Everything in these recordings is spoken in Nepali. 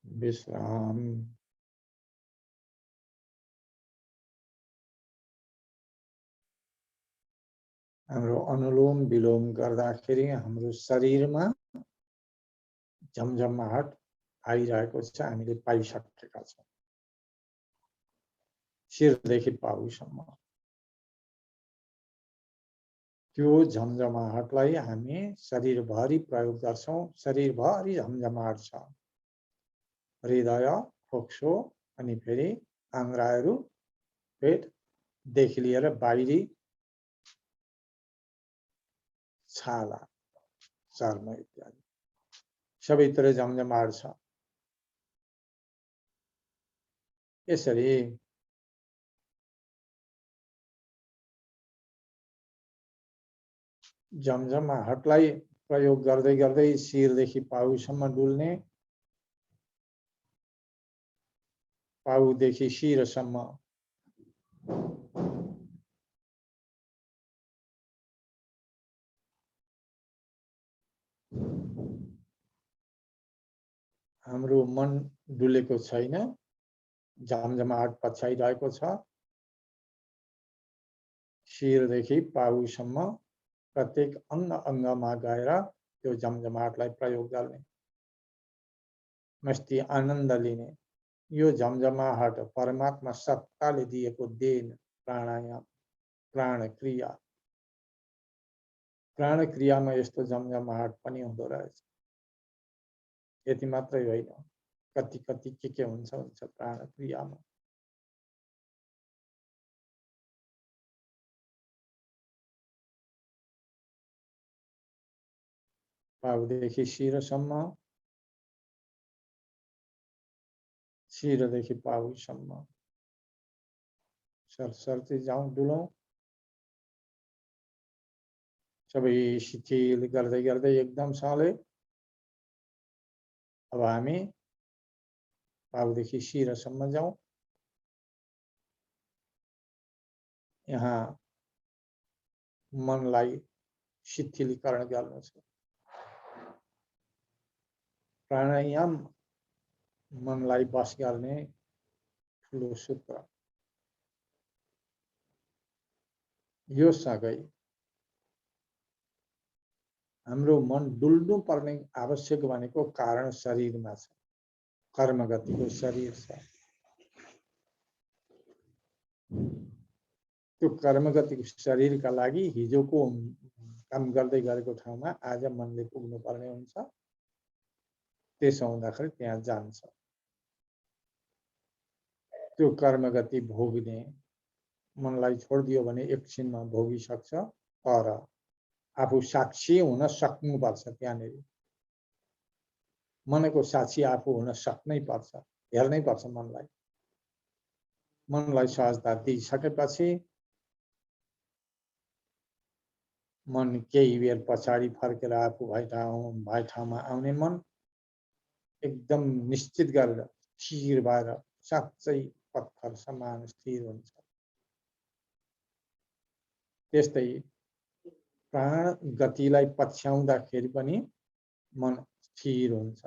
विश्राम। हाम्रो अनुलोम विलोम गर्दाखेरि हाम्रो शरीरमा झमझमाहट आइरहेको छ, हामीले पाइसकेका छौं। शिरदेखि पाउसम्म त्यो झमझमाहटलाई हामी शरीरभरि प्रयोग गर्छौं। शरीरभरि झमझमाहट छ। हृदय, फोक्सो अनि फेरि आन्द्राहरू, पेटदेखि लिएर बाहिरी छाला, चर्म इत्यादि सबैतिर झमझमाहट छ। यसरी झमझमाहटलाई प्रयोग गर्दै गर्दै शिरदेखि पाउसम्म डुल्ने, पाउदेखि शिरसम्म हाम्रो मन डुलेको छैन, झमझमाहट पछ्याइरहेको छ। शिरदेखि पाउसम्म प्रत्येक अंग अंगमा गएर त्यो झमझमाहटलाई प्रयोग गर्ने, मस्ती आनन्द लिने। यो झमझमाहट परमात्मा सत्ताले दिएको देन, प्राणायाम, प्राणक्रिया। प्राणक्रियामा यस्तो झमझमाहट पनि हुँदो रहेछ। यति मात्रै होइन, कति कति के हुन्छ प्राणक्रियामा। पाउदेखि शिरसम्म, शिरदेखि पाउसम्म सरसर्ती जाउँ, डुलौं। सबै शिथिल गर्दै गर्दै एकदम साले अब हामी पाउदेखि शिरसम्म जाउँ। यहाँ मनलाई शिथिलीकरण गर्नु छ। प्राणायाम मनलाई बस गर्ने ठुलो सूत्र। यो सँगै हाम्रो मन डुल्नु पर्ने आवश्यक भनेको कारण शरीरमा छ, कर्मगतिको शरीर छ। त्यो कर्मगतिको शरीरका लागि हिजोको काम गर्दै गरेको ठाउँमा आज मनले पुग्नु पर्ने हुन्छ। त्यसो हुँदाखेरि त्यहाँ जान्छ। त्यो कर्मगति भोग्ने मनलाई छोडिदियो भने एकछिनमा भोगिसक्छ, तर आफू साक्षी हुन सक्नुपर्छ। त्यहाँनिर मनको साक्षी आफू हुन सक्नै पर्छ, हेर्नै पर्छ मनलाई। मनलाई सहजता दिइसकेपछि मन केही बेर पछाडि फर्केर आफू भए ठाउँमा आउने मन एकदम निश्चित गरेर स्थिर भएर साँच्चै पत्थर समान स्थिर हुन्छ। त्यस्तै प्राण गतिलाई पछ्याउँदाखेरि पनि मन स्थिर हुन्छ।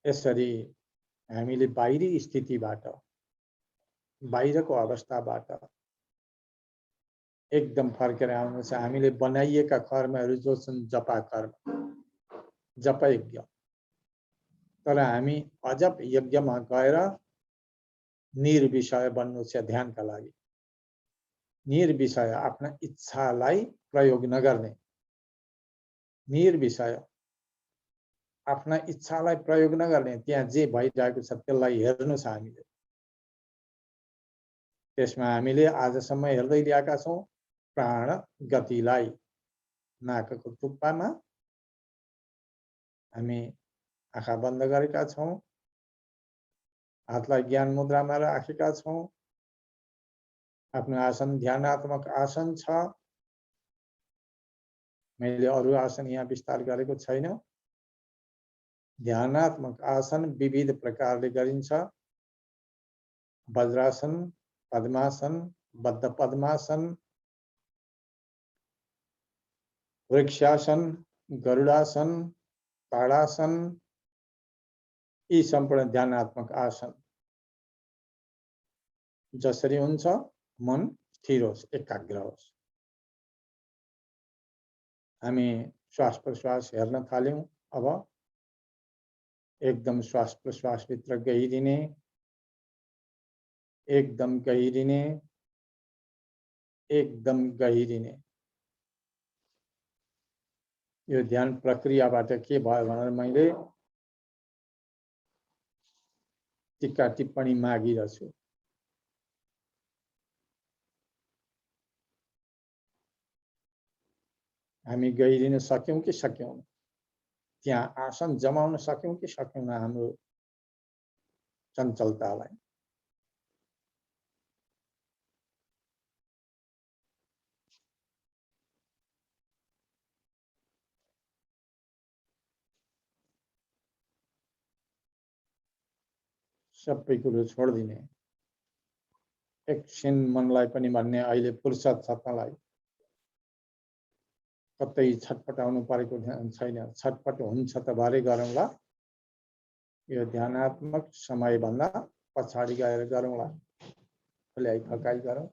यसरी हामीले बाहिरी स्थितिबाट, बाहिरको अवस्थाबाट एकदम फर्केर आउनु छ। हामीले बनाइएका कर्महरू जो छन् जपा कर्म, जप यज्ञ, तर हामी अजप यज्ञमा गएर निर्विषय बन्नु छ ध्यानका लागि। निर्विषय, आफ्ना इच्छालाई प्रयोग नगर्ने। निर्विषय, आफ्ना इच्छालाई प्रयोग नगर्ने। त्यहाँ जे भइरहेको छ त्यसलाई हेर्नु छ हामीले। त्यसमा हामीले आजसम्म हेर्दै ल्याएका छौं प्राण गतिलाई। नाकको टुप्पामा हामी आँखा बन्द गरेका छौं, हातलाई ज्ञान मुद्रामा राखेका छौं। आफ्नो आसन ध्यानात्मक आसन छ। मैले अरु आसन यहाँ विस्तार गरेको छैन। ध्यानात्मक आसन विविध प्रकारले गरिन्छ। वज्रासन, पद्मासन, बद्ध पद्मासन, वृक्षासन, गरुडासन, ताड़ासन, यी सम्पूर्ण ध्यानात्मक आसन जसरी हुन्छ मन स्थिर होस्, एकाग्र होस्। हामी श्वास प्रश्वास हेर्न थाल्यौं। अब एकदम श्वास प्रश्वास भित्र गहिरिने, एकदम गहिरिने, एकदम गहिरिने। यो ध्यान प्रक्रियाबाट के भयो भनेर मैले टीका टिप्पणी मागिरहेछु। हामी गहिरिन सक्यौं कि सक्यौं, त्यहाँ आसन जमाउन सक्यौं कि सक्यौं हाम्रो चञ्चलतालाई। सबै कुरो छोडिदिने, एकछिन मनलाई पनि भन्ने अहिले फुर्सद छ तँलाई, कतै छटपटाउनु परेको छैन। छटपट हुन्छ त भरे गरौँला, यो ध्यानात्मक समयभन्दा पछाडि गएर गरौँला, खुल्याइ खकाइ गरौँ।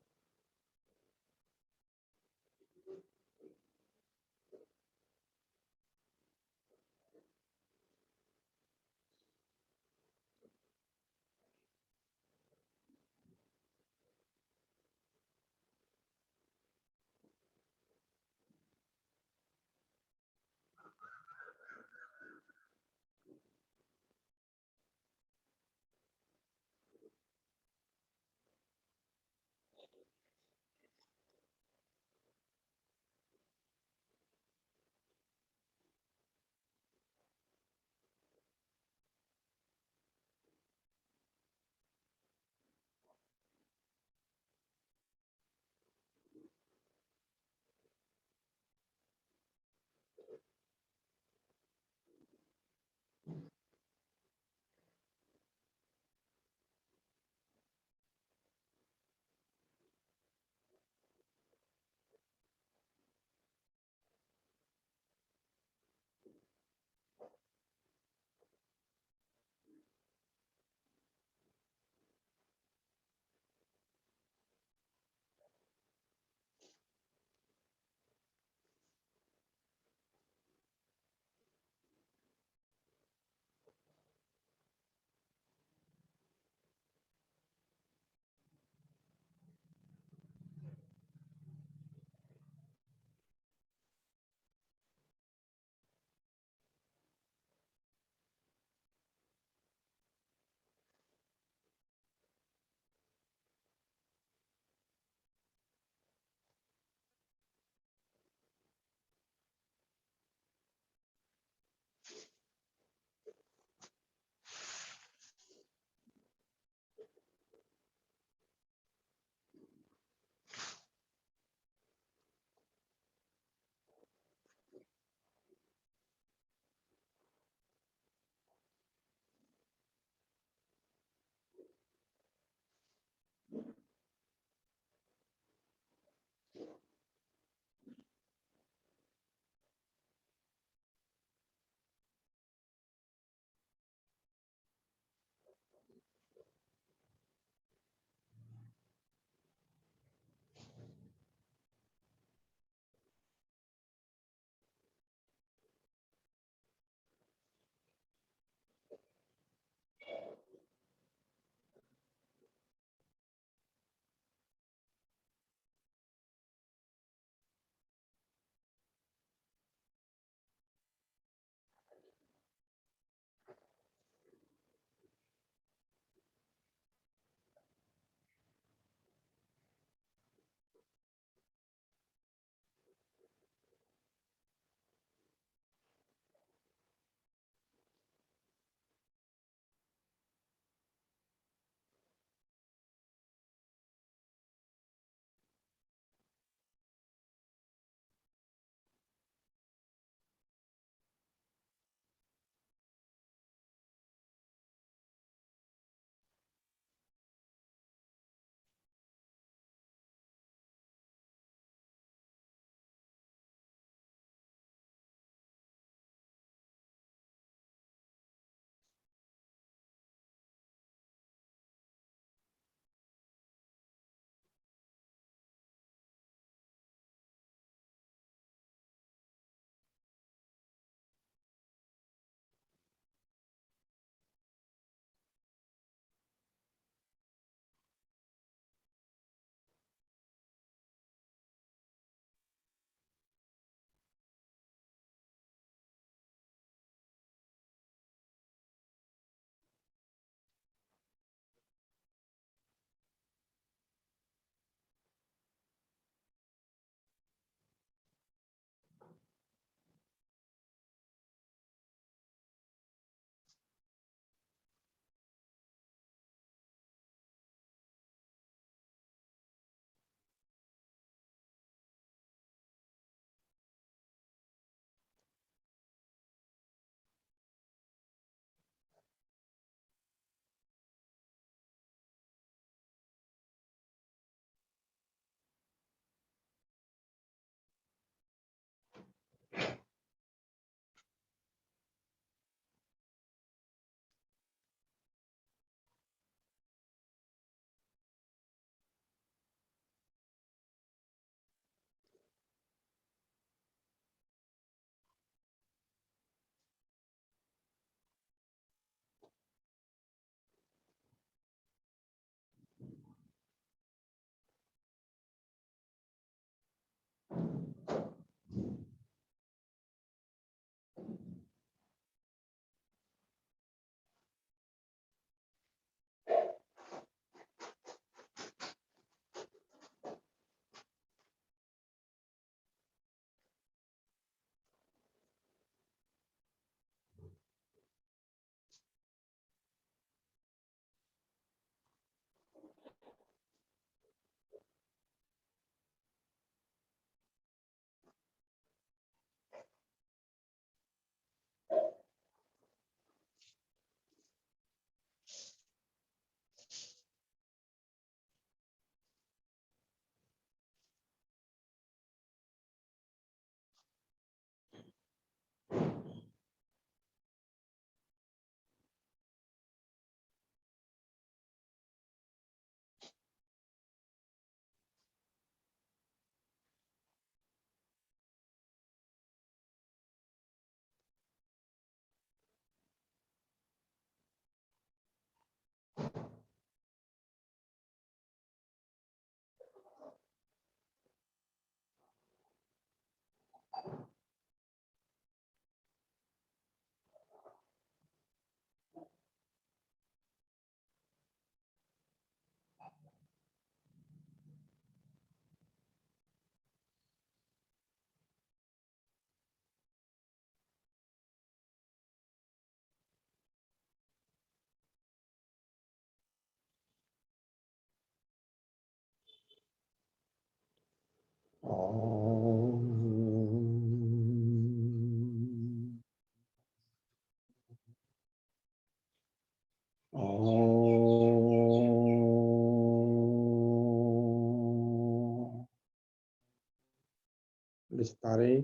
बिस्तारै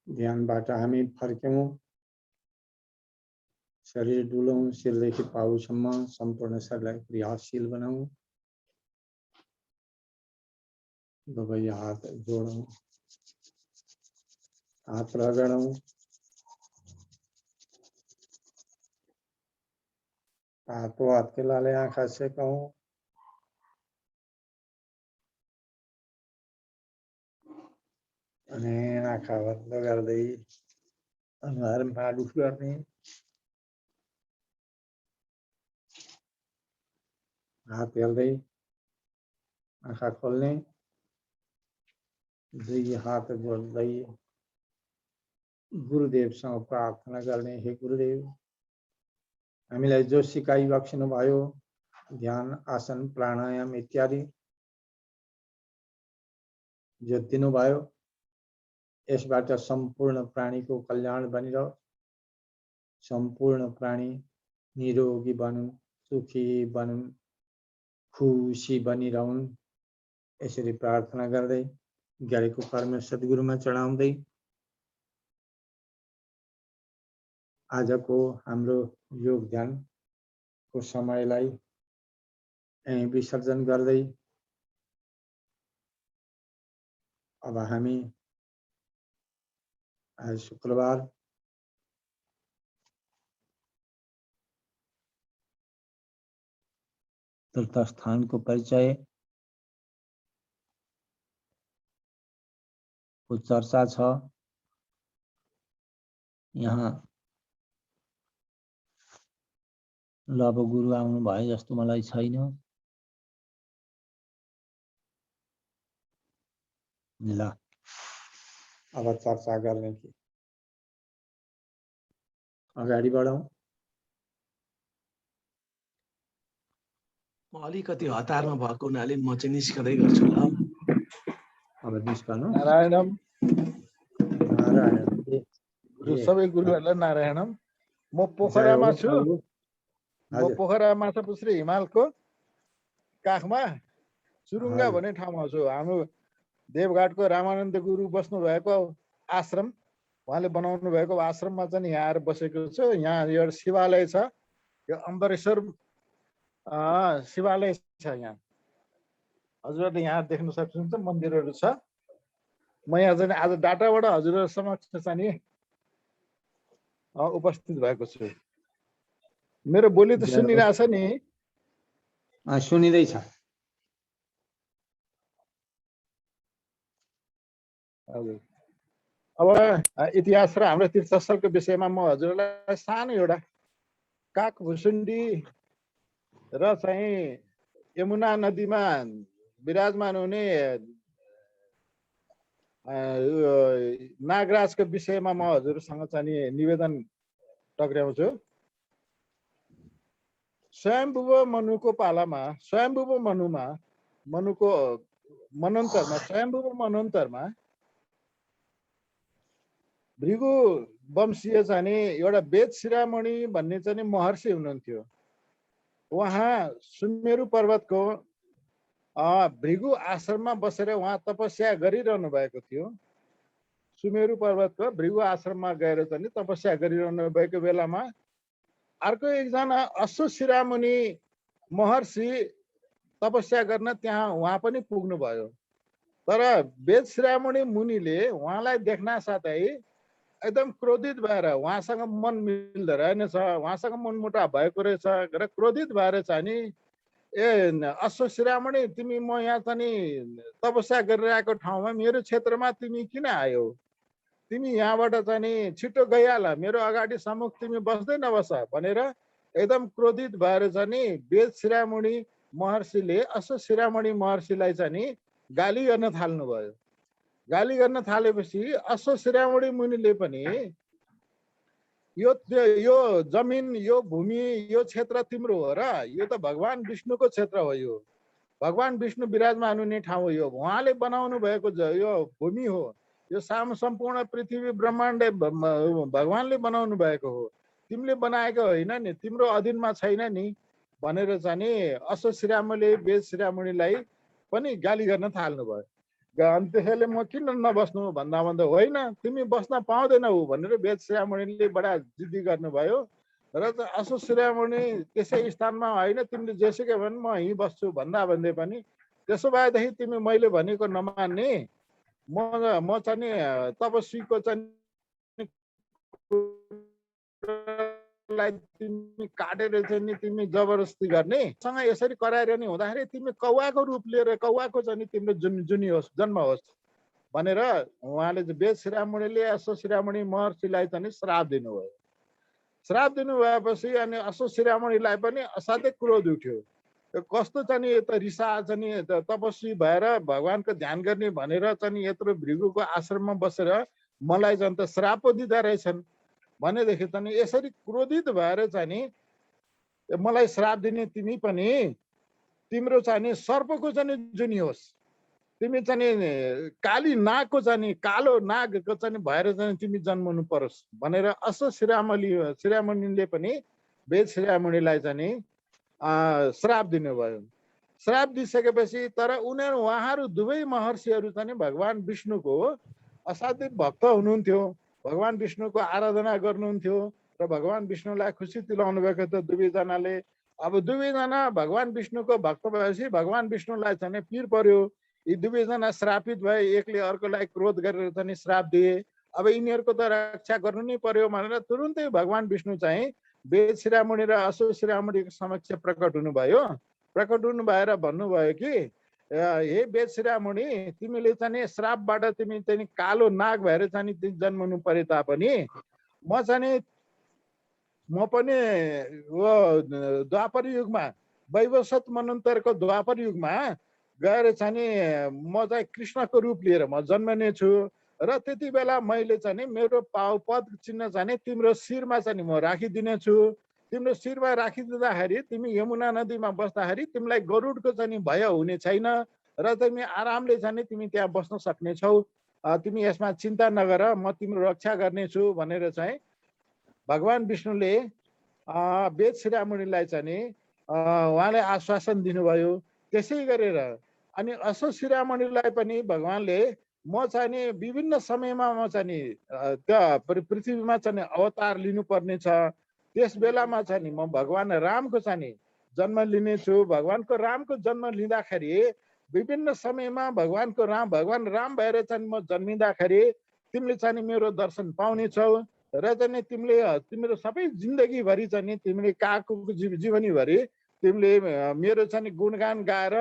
ध्यानबाट हामी फर्क्यौं। शरीर डुलौं, शिरदेखि पाउसम्म सम्पूर्ण शरीरलाई क्रियाशील बनाऊं। दुवै हात जोडौं, हात रगडौं, हातों हात केलाले आँखा सेकौं। अनि आँखा बन्द गर्दै अनुहार माडुख गर्ने, हात हेर्दै आँखा खोल्ने, दुई हात जोड्दै गुरुदेवसँग प्रार्थना गर्ने, हे गुरुदेव हामीलाई जो सिकाइ बक्सनु भयो ध्यान, आसन, प्राणायाम इत्यादि जो दिनुभयो यसबाट सम्पूर्ण प्राणीको कल्याण बनिरहोस्। सम्पूर्ण प्राणी निरोगी बनुन्, सुखी बनुन्, खुसी बनिरहुन्। यसरी प्रार्थना गर्दै गरेको कर्म सद्गुरुमा चढाउँदै आजको हाम्रो योग ध्यानको समयलाई यही विसर्जन गर्दै अब हामी आज शुक्रबार तीर्थ स्थानको परिचय को चर्चा छ। यहाँ ल अब गुरु आउनु भए जस्तो मलाई छैन। ल अब चर्चा गर्ने कि अगाडि बढौं। म अलिकति हतारमा भएको हुनाले म चाहिँ निस्कदै गर्छु ल। अब निस्कनु। नारायणम। नारायण गुरु सबै गुरुहरूलाई नारायणम। म पोखरामा छु। म पोखरा माछापुछ्री हिमालको काखमा चुरुङ्गा भन्ने ठाउँमा छु। हाम्रो देवघाटको रामानन्द गुरु बस्नु भएको आश्रम, उहाँले बनाउनु भएको आश्रममा चाहिँ यहाँ आएर बसेको छु। यहाँ एउटा शिवालय छ, यो अम्बरेश्वर शिवालय छ। यहाँ हजुरहरूले यहाँ देख्न सक्नुहुन्छ मन्दिरहरू छ। म यहाँ चाहिँ आज डाटाबाट हजुरहरू समक्ष चाहिँ उपस्थित भएको छु। मेरो बोली त सुनिरहेछ नि? सुनिँदैछ। हजुर। अब इतिहास र हाम्रो तीर्थस्थलको विषयमा म हजुरलाई सानो एउटा काकभुसुण्डी र चाहिँ यमुना नदीमा विराजमान हुने नागराजको विषयमा म हजुरसँग चाहिँ निवेदन टक्राउँछु। स्वयम्भुव मनुको पालामा, स्वयम्भुव मनुमा, मनुको मनन्तरमा, स्वयम्भुव मनन्तरमा भृगु वंशीय चाहिँ एउटा वेद शिरामणि भन्ने चाहिँ महर्षि हुनुहुन्थ्यो। उहाँ सुमेरु पर्वतको भृगु आश्रममा बसेर उहाँ तपस्या गरिरहनु भएको थियो। सुमेरु पर्वतको भृगु आश्रममा गएर चाहिँ तपस्या गरिरहनु भएको बेलामा अर्को एकजना अश्व शिरामुनि महर्षि तपस्या गर्न त्यहाँ उहाँ पनि पुग्नु भयो। तर वेद शिरामणि मुनिले उहाँलाई देख्न साथै एकदम क्रोधित भएर, उहाँसँग मन मिल्दो रहेनछ, उहाँसँग मनमुटाव भएको रहेछ र क्रोधित भएर चाहिँ अश्व शिरामणि तिमी म यहाँ चाहिँ तपस्या गरिरहेको ठाउँमा मेरो क्षेत्रमा तिमी किन आयो? तिमी यहाँबाट चाहिँ छिटो गइहाल, मेरो अगाडि सम्मुख तिमी बस्दै नबस भनेर एकदम क्रोधित भएर चाहिँ वेद शिरामणि महर्षिले अश्व शिरामणि महर्षिलाई चाहिँ गाली गर्न थाल्नुभयो। गाली गर्न थालेपछि अश्व शिरामणि मुनिले पनि यो जमिन, यो भूमि, यो क्षेत्र तिम्रो हो र? यो त भगवान विष्णुको क्षेत्र हो। यो भगवान विष्णु विराजमान हुने ठाउँ हो। यो उहाँले बनाउनु भएको यो भूमि हो। यो सम्पूर्ण पृथ्वी ब्रह्माण्ड भगवानले बनाउनु भएको हो, तिमीले बनाएको होइन नि, तिम्रो अधीनमा छैन नि भनेर चाहिँ अश्व शिरामणिले वेद शिरामणिलाई पनि गाली गर्न थाल्नुभयो। अनि त्यसैले म किन नबस्नु भन्दा भन्दा होइन तिमी बस्न पाउँदैनौ भनेर वेद शिरामणिले बडा जिद्दी गर्नुभयो। र अश्व शिरामणि त्यसै स्थानमा होइन, तिमीले जेसुकै भन् म यहीँ बस्छु भन्दा भन्दै पनि त्यसो भएदेखि तिमी मैले भनेको नमान्ने, म चाहिँ तपस्वीको चाहिँ तिमी काटेर चाहिँ नि तिमी जबरजस्ती गर्ने सँग यसरी कराइरहने हुँदाखेरि तिमी कौवाको रूप लिएर कौवाको चाहिँ तिम्रो जुनी होस्, जन्म होस् भनेर उहाँले वेद शिरामणिले अश्व शिरामणि महर्षिलाई चाहिँ श्राप दिनुभयो। श्राप दिनु भएपछि अनि अश्व शिरामणिलाई पनि असाध्यै क्रोध उठ्यो। कस्तो चाहिँ यता रिसा चाहिँ तपस्वी भएर भगवानको ध्यान गर्ने भनेर चाहिँ यत्रो भृगुको आश्रममा बसेर मलाई चाहिँ त श्राप दिँदा रहेछन् भनेदेखि चाहिँ यसरी क्रोधित भएर चाहिँ मलाई श्राप दिने तिमी पनि तिम्रो चाहिँ सर्पको चाहिँ जुनी होस्, तिमी चाहिँ काली नागको चाहिँ कालो नागको चाहिँ भएर चाहिँ तिमी जन्मनु परोस् भनेर अश्व शिरामणिले पनि वेद शिरामणिलाई चाहिँ श्राप दिनुभयो। श्राप दिइसकेपछि तर उहाँहरू दुवै महर्षिहरू चाहिँ भगवान विष्णुको असाध्यै भक्त हुनुहुन्थ्यो, भगवान विष्णुको आराधना गर्नुहुन्थ्यो र भगवान विष्णुलाई खुसी दिलाउनु भएको थियो दुवैजनाले। अब दुवैजना भगवान विष्णुको भक्त भएपछि भगवान विष्णुलाई चाहिँ पिर पर्यो। यी दुवैजना श्रापित भए, एकले अर्कोलाई क्रोध गरेर चाहिँ श्राप दिए। अब यिनीहरूको त रक्षा गर्नु नै पर्यो भनेर तुरुन्तै भगवान विष्णु चाहिँ वेद शिरामणि र अश्व शिरामणिको समक्ष प्रकट हुनुभयो। प्रकट हुनु भएर भन्नुभयो कि हे वेद शिरामणि, तिमीले चाहिँ श्रापबाट तिमी चाहिँ कालो नाग भएर चाहिँ जन्मनु परे तापनि म पनि द्वापर युगमा वैवस्वत मनन्तरको द्वापर युगमा गएर चाहिँ म चाहिँ कृष्णको रूप लिएर म जन्मने छु र त्यति बेला मैले चाहिँ मेरो पद चिन्ह चाहिँ तिम्रो शिरमा चाहिँ म राखिदिनेछु। तिम्रो शिरमा राखिदिँदाखेरि तिमी यमुना नदीमा बस्दाखेरि तिमीलाई गरुडको चाहिँ भय हुने छैन र तिमी आरामले चाहिँ तिमी त्यहाँ बस्न सक्नेछौ। तिमी यसमा चिन्ता नगर, म तिम्रो रक्षा गर्नेछु भनेर चाहिँ भगवान विष्णुले वेद शिरामणिलाई चाहिँ उहाँले आश्वासन दिनुभयो। त्यसै गरेर अनि अश्व शिरामणिलाई पनि भगवानले म चाहिँ विभिन्न समयमा म चाहिँ त्यो पृथ्वीमा चाहिँ अवतार लिनुपर्ने छ। त्यस बेलामा चाहिँ म भगवान रामको चाहिँ जन्म लिनेछु। भगवानको रामको जन्म लिँदाखेरि विभिन्न समयमा भगवान राम भएर चाहिँ म जन्मिँदाखेरि तिमीले चाहिँ मेरो दर्शन पाउनेछौ र चाहिँ तिम्रो सबै जिन्दगीभरि चाहिँ तिमीले काको जीवनीभरि तिमीले मेरो चाहिँ गुणगान गाएर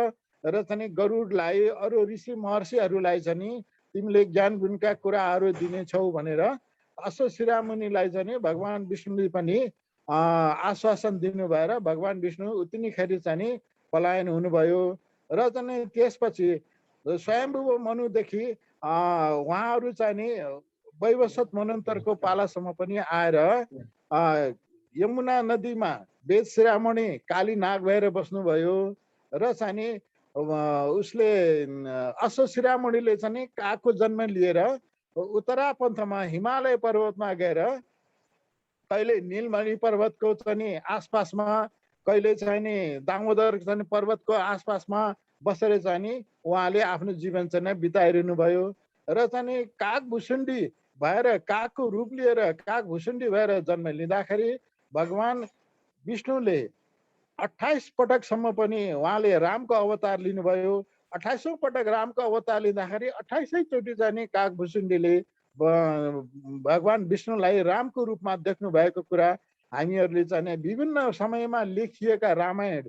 र चाहिँ गरुडलाई अरू ऋषि महर्षिहरूलाई चाहिँ तिमीले ज्ञान गुणका कुराहरू दिनेछौ भनेर अश्व शिरामणिलाई चाहिँ भगवान विष्णुले पनि आश्वासन दिनु भएर भगवान विष्णु उतिनीखेरि चाहिँ पलायन हुनुभयो। र चाहिँ त्यसपछि स्वयम्भू मनुदेखि उहाँहरू चाहिँ वैवस्वत मनन्तरको पालासम्म पनि आएर यमुना नदीमा वेद शिरामणि काली नाग भएर बस्नुभयो र चाहिँ उसले अश्व शिरामणिले चाहिँ कागको जन्म लिएर उत्तरापन्थमा हिमालय पर्वतमा गएर कहिले नीलमणि पर्वतको चाहिँ आसपासमा, कहिले चाहिँ दामोदर चाहिँ पर्वतको आसपासमा बसेर चाहिँ उहाँले आफ्नो जीवन चाहिँ बिताइरहनु भयो। र चाहिँ कागभुसुण्डी भएर कागको रूप लिएर कागभुसुण्डी भएर जन्म लिँदाखेरि भगवान विष्णुले 28 पटकसम्म पनि उहाँले रामको अवतार लिनुभयो। 28औं पटक रामको अवतार लिँदाखेरि 28 चोटि चाहिँ कागभुसुण्डीले भगवान विष्णुलाई रामको रूपमा देख्नु भएको कुरा हामीहरूले चाहिँ विभिन्न समयमा लेखिएका रामायण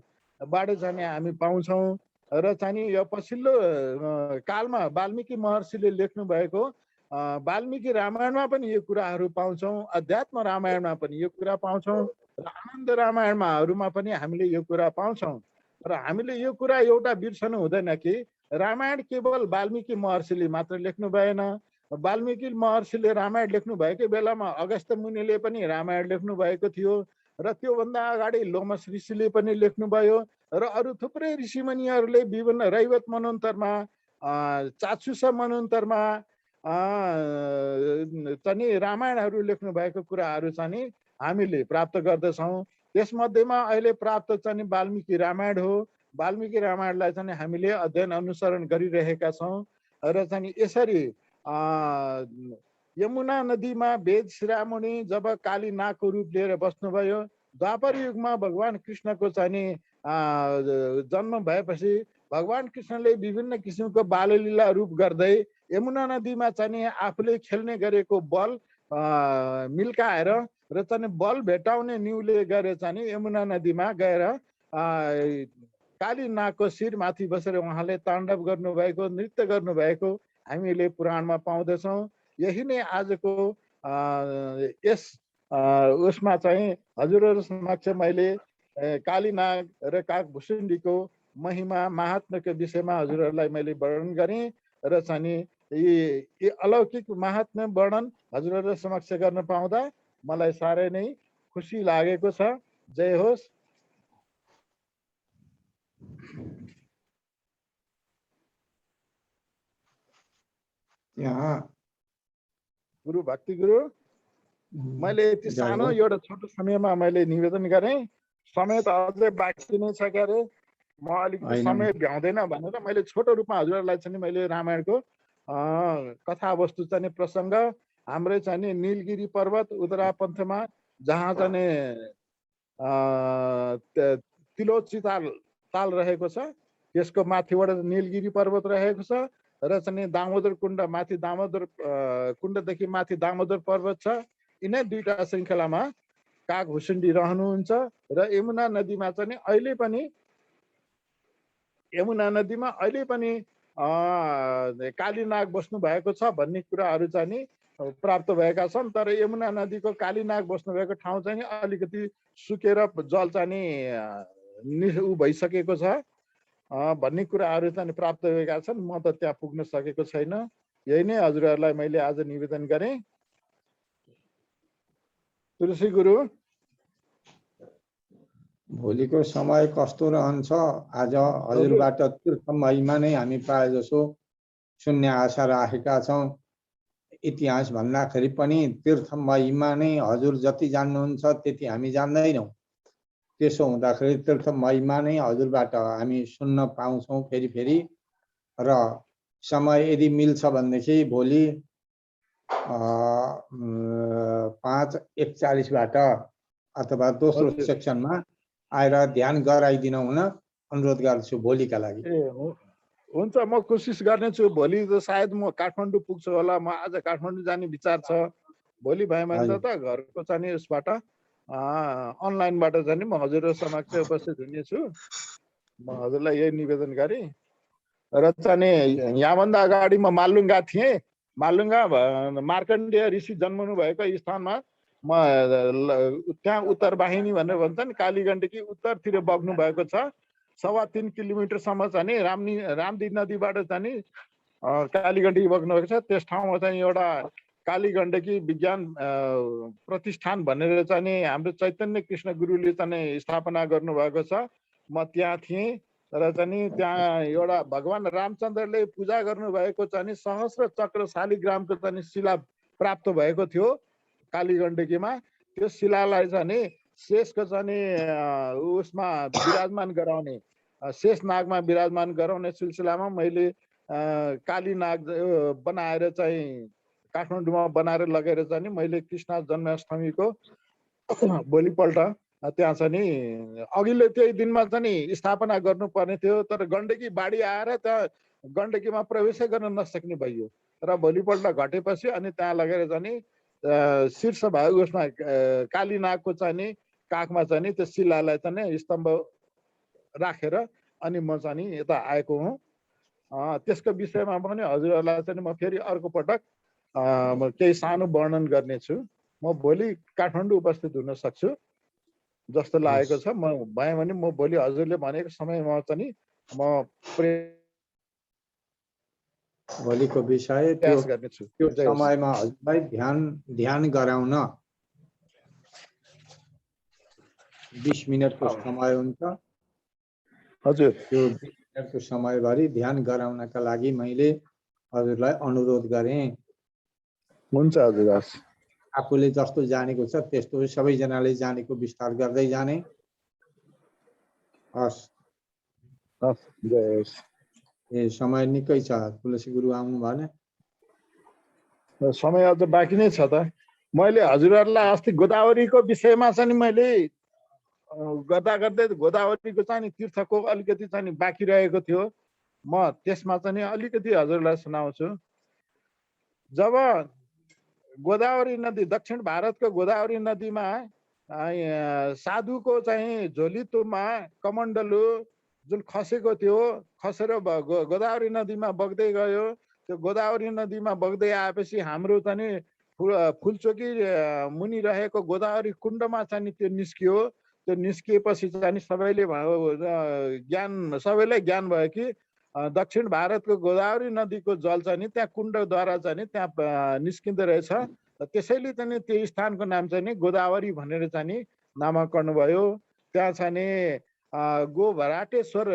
बाट चाहिँ हामी पाउँछौँ र चाहिँ यो पछिल्लो कालमा वाल्मीकि महर्षिले लेख्नु भएको वाल्मीकि रामायणमा पनि यो कुराहरू पाउँछौँ, अध्यात्म रामायणमा पनि यो कुरा पाउँछौँ र आनन्द रामायणमाहरूमा पनि हामीले यो कुरा पाउँछौँ। र हामीले यो कुरा एउटा बिर्सनु हुँदैन कि रामायण केवल वाल्मीकि महर्षिले मात्र लेख्नु भएन। वाल्मीकि महर्षिले रामायण लेख्नु भएको बेलामा अगस्त्य मुनिले पनि रामायण लेख्नु भएको थियो र त्योभन्दा अगाडि लोमस ऋषिले पनि लेख्नुभयो र अरू थुप्रै ऋषिमुनिहरूले विभिन्न रैवत मनोन्तरमा चाक्षुष मनोन्तरमा चाहिँ रामायणहरू लेख्नु भएको कुराहरू चाहिँ हामीले प्राप्त गर्दछौँ। त्यसमध्येमा अहिले प्राप्त चाहिँ वाल्मीकि रामायण हो। वाल्मीकि रामायणलाई चाहिँ हामीले अध्ययन अनुसरण गरिरहेका छौँ र चाहिँ यसरी यमुना नदीमा वेद शिरोमणि जब काली नागको रूप लिएर बस्नुभयो, द्वापर युगमा भगवान कृष्णको चाहिँ जन्म भएपछि भगवान कृष्णले विभिन्न किसिमको बाललीला रूप गर्दै यमुना नदीमा चाहिँ आफूले खेल्ने गरेको बल मिल्काएर र चाहिँ बल भेटाउने न्युले गएर चाहिँ यमुना नदीमा गएर काली नागको शिरमाथि बसेर उहाँले ताण्डव गर्नुभएको, नृत्य गर्नुभएको हामीले पुराणमा पाउँदछौँ। यही नै आजको यस उसमा चाहिँ हजुरहरू समक्ष मैले कालीनाग र कागभुसुण्डीको महिमा महात्म्यको विषयमा हजुरहरूलाई मैले वर्णन गरेँ र चाहिँ यी अलौकिक महात्म्य वर्णन हजुरहरू समक्ष गर्न पाउँदा मलाई साह्रै नै खुसी लागेको छ। जय होस्। यहाँ गुरु भक्ति गुरु, मैले यति सानो एउटा छोटो समयमा मैले निवेदन गरेँ। समय त अझै बाँकी नै छ क्यारे, म अलिकति समय भ्याउँदैन भनेर मैले छोटो रूपमा हजुरहरूलाई चाहिँ मैले रामायणको कथावस्तु चाहिँ प्रसङ्ग हाम्रै चाहिँ नीलगिरी पर्वत उत्तरापन्थमा जहाँ चाहिँ तिलोची ताल रहेको छ, त्यसको माथिबाट नीलगिरी पर्वत रहेको छ र चाहिँ दामोदर कुण्ड माथि, दामोदर कुण्डदेखि माथि दामोदर पर्वत छ। यिनै दुईटा श्रृङ्खलामा कागभुसुण्डी रहनुहुन्छ र यमुना नदीमा चाहिँ अहिले पनि कालीनाग बस्नु भएको छ भन्ने कुराहरू चाहिँ प्राप्त भएका छन्। तर यमुना नदीको कालीनाग बस्नु भएको ठाउँ चाहिँ अलिकति सुकेर जल चाहिँ उ भइसकेको छ भन्ने कुराहरू चाहिँ प्राप्त भएका छन्। म त त्यहाँ पुग्न सकेको छैन। यही नै हजुरहरूलाई मैले आज निवेदन गरेँ। तुलसी गुरु, भोलिको समय कस्तो रहन्छ? आज हजुरबाट तीर्थ महिमा नै हामी प्राय जसो सुन्ने आशा राखेका छौँ। इतिहास भन्दाखेरि पनि तीर्थ महिमा नै हजुर जति जान्नुहुन्छ त्यति हामी जान्दैनौँ। त्यसो हुँदाखेरि तीर्थ महिमा नै हजुरबाट हामी सुन्न पाउँछौँ फेरि र समय यदि मिल्छ भनेदेखि भोलि 5:41 अथवा दोस्रो सेक्सनमा आएर ध्यान गराइदिनु हुन अनुरोध गर्छु भोलिका लागि। हुन्छ, म कोसिस गर्नेछु। भोलि त सायद म काठमाडौँ पुग्छु होला। म आज काठमाडौँ जाने विचार छ। भोलि भयो भने त घरको चाहिँ उसबाट अनलाइनबाट चाहिँ म हजुरहरू समक्ष उपस्थित हुनेछु। म हजुरलाई यही निवेदन गरेँ र चाहिँ यहाँभन्दा अगाडि म मालुङ्गा थिएँ। मालुङ्गा मार्कण्डेय ऋषि जन्मनु भएको स्थानमा म त्यहाँ उत्तर वाहिनी भनेर भन्छन्, कालीगण्डकी उत्तरतिर बग्नु भएको छ। 3.25 किलोमिटरसम्म चाहिँ रामदी नदीबाट चाहिँ कालीगण्डकी बग्नु भएको छ। त्यस ठाउँमा चाहिँ एउटा कालीगण्डकी विज्ञान प्रतिष्ठान भनेर चाहिँ हाम्रो चैतन्य कृष्ण गुरुले चाहिँ स्थापना गर्नुभएको छ। म त्यहाँ थिएँ र चाहिँ त्यहाँ एउटा भगवान रामचन्द्रले पूजा गर्नुभएको चाहिँ सहस्र चक्र शालिग्रामको चाहिँ शिला प्राप्त भएको थियो कालीगण्डकीमा। त्यो शिलालाई चाहिँ शेषको चाहिँ उसमा विराजमान गराउने, शेष नागमा विराजमान गराउने सिलसिलामा मैले कालीनाग बनाएर चाहिँ काठमाडौँमा बनाएर लगेर चाहिँ मैले कृष्ण जन्माष्टमीको भोलिपल्ट त्यहाँ चाहिँ अघिल्लो त्यही दिनमा चाहिँ स्थापना गर्नुपर्ने थियो। तर गण्डकी बाढी आएर त्यहाँ गण्डकीमा प्रवेशै गर्न नसक्ने भयो र भोलिपल्ट घटेपछि अनि त्यहाँ लगेर चाहिँ शीर्ष भाग उसमा कालीनागको चाहिँ काखमा चाहिँ त्यो शिलालाई चाहिँ स्तम्भ राखेर अनि म चाहिँ नि यता आएको हुँ। त्यसको विषयमा पनि हजुरहरूलाई चाहिँ म फेरि अर्को पटक म केही सानो वर्णन गर्नेछु। म भोलि काठमाडौँ उपस्थित हुन सक्छु जस्तो लागेको छ। म भएँ भने म भोलि हजुरले भनेको समयमा चाहिँ म भोलिको विषय प्रयास गर्नेछु। त्यो समयमा हजुरलाई ध्यान गराउन 20 मिनटको समय हुन्छ। हजुर त्यो 20 मिनटको समयभरि ध्यान गराउनका लागि मैले हजुरलाई अनुरोध गरेँ। हुन्छ हजुर। हस्, आफूले जस्तो जानेको छ त्यस्तो सबैजनाले जानेको विस्तार गर्दै जाने। हस् हस्, जय होस्। समय निकै छ। तुलसी गुरु आउनु भएन? समय अझ बाँकी नै छ त। मैले हजुरहरूलाई अस्ति गोदावरीको विषयमा चाहिँ मैले गर्दा गर्दै गोदावरीको चाहिँ तीर्थको अलिकति चाहिँ बाँकी रहेको थियो। म त्यसमा चाहिँ अलिकति हजुरलाई सुनाउँछु। जब गोदावरी नदी, दक्षिण भारतको गोदावरी नदीमा साधुको चाहिँ झोलीतोमा कमण्डलु जुन खसेको थियो, खसेर गोदावरी नदीमा बग्दै गयो। त्यो गोदावरी नदीमा बग्दै आएपछि हाम्रो चाहिँ फुलचोकी मुनि रहेको गोदावरी कुण्डमा चाहिँ त्यो निस्कियो। त्यो निस्किएपछि चाहिँ सबैलाई ज्ञान भयो कि दक्षिण भारतको गोदावरी नदीको जल चाहिँ त्यहाँ कुण्डद्वारा चाहिँ त्यहाँ निस्किँदो रहेछ। त्यसैले चाहिँ त्यो स्थानको नाम चाहिँ गोदावरी भनेर चाहिँ नामाकरण भयो। त्यहाँ चाहिँ गोभराटेश्वर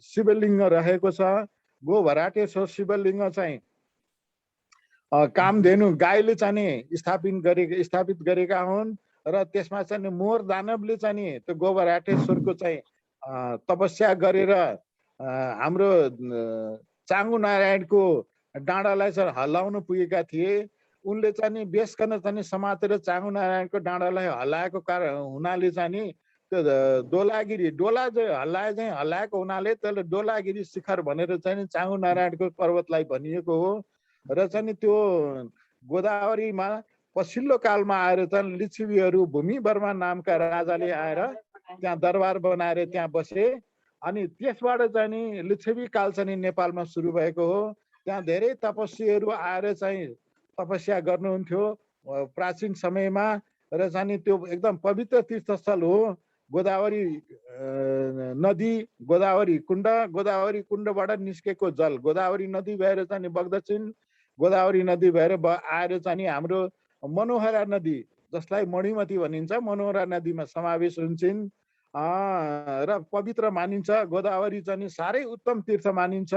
शिवलिङ्ग रहेको छ। गोभराटेश्वर शिवलिङ्ग चाहिँ कामधेनु गाईले चाहिँ स्थापित गरेका हुन्। र त्यसमा चाहिँ मोर दानवले चाहिँ त्यो गोभराटेश्वरको चाहिँ तपस्या गरेर हाम्रो चाङ्गु नारायणको डाँडालाई चाहिँ हल्लाउन पुगेका थिए। उनले चाहिँ बेसकन चाहिँ समातेर चाङ्गु नारायणको डाँडालाई हल्लाएको कारण हुनाले चाहिँ त्यो डोलागिरी डोला चाहिँ हल्लाएको हुनाले त्यसले डोलागिरी शिखर भनेर चाहिँ चाङ्गु नारायणको पर्वतलाई भनिएको हो। र चाहिँ त्यो गोदावरीमा पछिल्लो कालमा आएर चाहिँ लिच्छवीहरू भूमि वर्मा नामका राजाले आएर त्यहाँ दरबार बनाएर त्यहाँ बसे। अनि त्यसबाट चाहिँ नि लिच्छवी काल चाहिँ नेपालमा सुरु भएको हो। त्यहाँ धेरै तपस्वीहरू आएर चाहिँ तपस्या गर्नुहुन्थ्यो प्राचीन समयमा। र चाहिँ त्यो एकदम पवित्र तीर्थस्थल हो गोदावरी नदी, गोदावरी कुण्डबाट निस्केको जल गोदावरी नदी भएर चाहिँ बग्दछिन्। गोदावरी नदी भएर आएर चाहिँ हाम्रो मनोहरा नदी, जसलाई मणिमती भनिन्छ, मनोहरा नदीमा समावेश हुन्छन् र पवित्र मानिन्छ। गोदावरी चाहिँ साह्रै उत्तम तीर्थ मानिन्छ।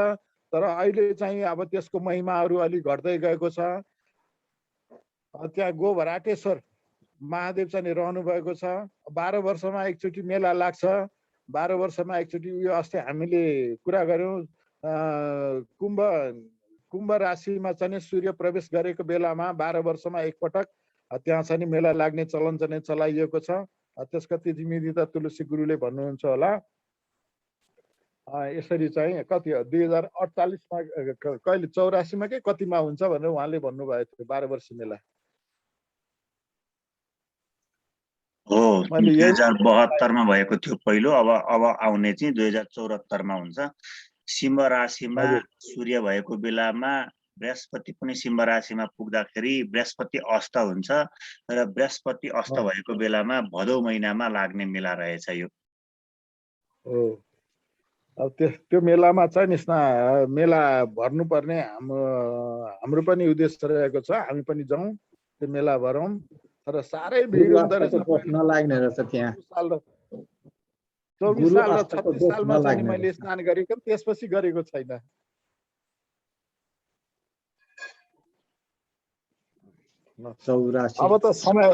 तर अहिले चाहिँ अब त्यसको महिमाहरू अलिक घट्दै गएको छ। त्यहाँ गोभराटेश्वर महादेव चाहिँ रहनु भएको छ। 12 वर्षमा एकचोटि मेला लाग्छ। 12 वर्षमा एकचोटि यो अस्ति हामीले कुरा गर्यौं कुम्भ राशिमा चाहिँ सूर्य प्रवेश गरेको बेलामा 12 वर्षमा एकपटक त्यहाँ चाहिँ मेला लाग्ने चलन चाहिँ चलाइएको छ। त्यसका तिथिमिति त तुलसी गुरुले भन्नुहुन्छ होला। यसरी चाहिँ कति 2048 मा कहिले 84 मा के कतिमा हुन्छ भनेर उहाँले भन्नुभएको थियो 12 वर्ष मेला। हो 2072 मा भएको थियो पहिलो। अब आउने चाहिँ 2074 मा हुन्छ। सिंह राशिमा सूर्य भएको बेलामा बृहस्पति पनि सिंह राशिमा पुग्दाखेरि बृहस्पति अस्त हुन्छ र बृहस्पति अस्त भएको बेलामा भदौ महिनामा लाग्ने मेला रहेछ यो। अब त्यो मेलामा चाहिँ मेला भर्नुपर्ने हाम्रो पनि उद्देश्य रहेको छ। हामी पनि जाउँ त्यो मेला भरौँ। तर साह्रै भिड हुँदो रहेछ। नलाग्ने रहेछ त्यहाँ। 24 साल र 36 सालमा चाहिँ मैले स्नान गरेको, त्यसपछि गरेको छैन। अब त समय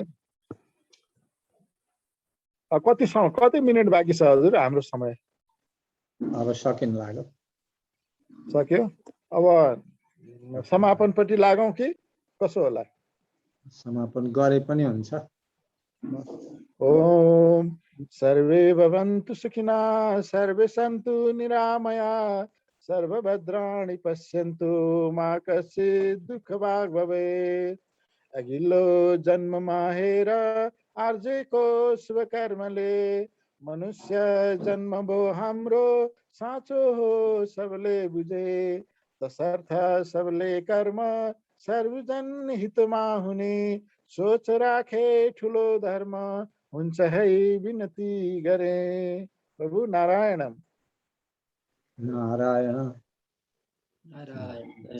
कति मिनेट बाँकी छ हजुर हाम्रो समय? अब सकिन लाग्यो। सक्यो। अब समापनपट्टि लागौँ कि कसो होला? समापन गरे पनि हुन्छ। ओम सर्वे भवन्तु सुखिनः, सर्वे सन्तु निरामया, सर्वभद्राणि पश्यन्तु, मा कश्चित् दुःखभाग् भवेत्। अघिल्लो जन्ममा हेर आर्जेको शुभ कर्मले मनुष्य जन्म भो हाम्रो साँचो हो सबले बुझे, तसर्थ सबले कर्म सर्वजन हितमा हुने, सोच राखे ठुलो धर्म हुन्छ है विनती गरे। प्रभु नारायणम। नारायण। नारायण।